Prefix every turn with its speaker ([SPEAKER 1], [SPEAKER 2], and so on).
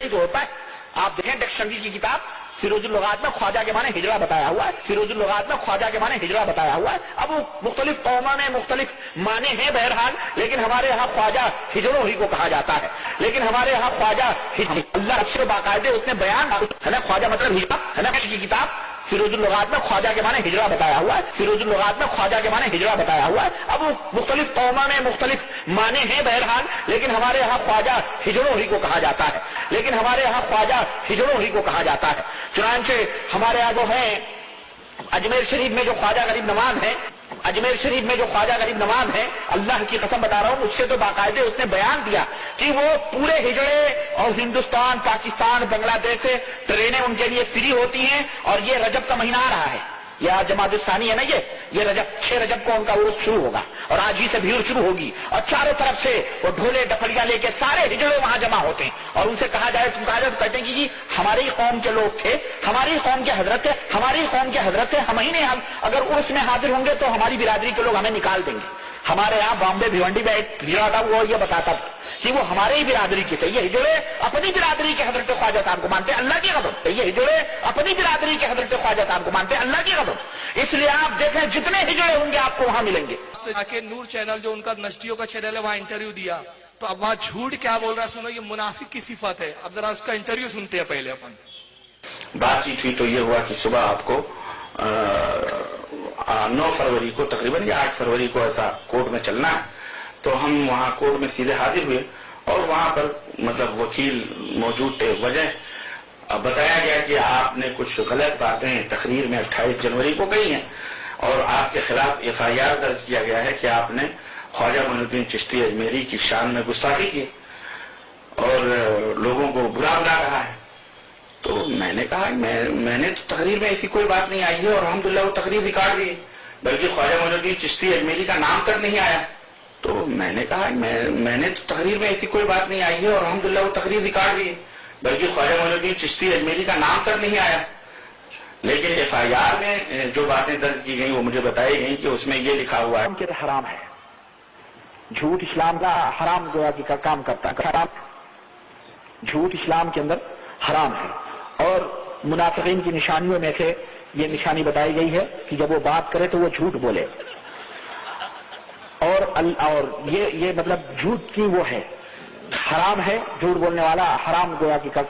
[SPEAKER 1] تو ہوتا ہے. آپ دیکھیں ڈکشنری کی کتاب فیروز اللغات میں خواجہ کے معنی ہجرہ بتایا ہوا ہے. فیروز اللغات میں خواجہ کے معنی ہجرہ بتایا ہوا ہے. اب وہ مختلف قوموں میں مختلف معنی ہیں بہرحال، لیکن ہمارے یہاں خواجہ ہجروں ہی کو کہا جاتا ہے. لیکن ہمارے یہاں خواجہ اللہ سے باقاعدہ اس نے بیان ہے نا، خواجہ مطلب ہجرہ ہے نا کی کتاب فیروز اللغات میں خواجہ کے معنی ہجرہ بتایا ہوا ہے. فیروز اللغات میں خواجہ کے معنی ہجرہ بتایا ہوا ہے. اب وہ مختلف قوموں میں مختلف معنی ہیں بہرحال، لیکن ہمارے یہاں خواجہ ہجروں ہی کو کہا جاتا ہے. لیکن ہمارے یہاں خواجہ ہجروں ہی کو کہا جاتا ہے. چنانچہ ہمارے یہاں جو ہیں اجمیر شریف میں جو خواجہ غریب نواز ہیں، اجمیر شریف میں جو خواجہ غریب نواز ہیں، اللہ کی قسم بتا رہا ہوں، مجھ سے تو باقاعدہ اس نے بیان دیا کہ وہ پورے ہجڑے اور ہندوستان، پاکستان، بنگلہ دیش سے ٹرینیں ان کے لیے فری ہوتی ہیں. اور یہ رجب کا مہینہ آ رہا ہے، یہ جماعت ثانی ہے نا، یہ رجب 6 رجب کو ان کا عرس شروع ہوگا اور آج ہی سے بھیڑ شروع ہوگی. اور چاروں طرف سے وہ ڈھولے ڈپڑیاں لے کے سارے ہجڑے وہاں جمع ہوتے ہیں. اور ان سے کہا جائے، تم کہا جائے تو کہتے ہیں کہ جی ہماری قوم کے لوگ تھے، ہماری قوم کے حضرت تھے، ہماری قوم کے حضرت تھے، ہم ہی نے اگر عرس میں حاضر ہوں گے تو ہماری برادری کے لوگ ہمیں نکال دیں گے. ہمارے یہاں بامبے بھیونڈی میں ایک ہجڑا تھا، وہ یہ بتاتا تھا کہ وہ ہمارے ہی برادری کے تھے. یہ ہجڑے اپنی برادری کے حضرت خواجہ صاحب کو مانتے ہیں، اللہ کی قدم. یہ ہجڑے اپنی برادری کے حضرت خواجہ صاحب کو مانتے ہیں، اللہ کی قدم. اس لیے آپ دیکھیں جتنے ہجڑے ہوں گے آپ کو وہاں ملیں گے.
[SPEAKER 2] کہ نور چینل جو ان کا نشتیوں کا چینل ہے، وہاں انٹرویو دیا تو اب وہاں جھوٹ کیا بول رہا ہے سنو، یہ منافق کی صفت ہے. اب ذرا اس کا انٹرویو سنتے ہیں پہلے اپن.
[SPEAKER 3] بات چیت ہوئی تو یہ ہوا کہ صبح آپ کو 9 فروری کو تقریباً یا 8 فروری کو ایسا کورٹ میں چلنا ہے. تو ہم وہاں کورٹ میں سیدھے حاضر ہوئے اور وہاں پر مطلب وکیل موجود تھے. وجہ بتایا گیا کہ آپ نے کچھ غلط باتیں تقریر میں 28 جنوری کو کہی ہیں اور آپ کے خلاف FIR درج کیا گیا ہے کہ آپ نے خواجہ معین الدین چشتی اجمیری کی شان میں گستاخی کی اور لوگوں کو برا بلا رہا ہے. تو میں نے کہا میں نے تو تقریر میں ایسی کوئی بات نہیں آئی ہے اور الحمدللہ وہ تقریر ریکارڈ ہوئی، بلکہ خواجہ معین الدین چشتی اجمیری کا نام تک نہیں آیا. تو میں نے کہا میں نے تو تقریر میں ایسی کوئی بات نہیں آئی ہے اور الحمدللہ وہ تقریر ریکارڈ ہوئی، بلکہ خواجہ معین الدین چشتی اجمیری کا نام تک نہیں آیا. لیکن FIR میں جو باتیں درج کی گئیں وہ مجھے بتائی گئیں کہ اس میں یہ لکھا ہوا ہے
[SPEAKER 1] کہ حرام ہے. جھوٹ اسلام کا حرام گویا کہ کام کرتا ہے. جھوٹ اسلام کے اندر حرام ہے. اور منافقین کی نشانیوں میں سے یہ نشانی بتائی گئی ہے کہ جب وہ بات کرے تو وہ جھوٹ بولے. اور یہ مطلب جھوٹ کی وہ ہے، حرام ہے، جھوٹ بولنے والا حرام گویا کہ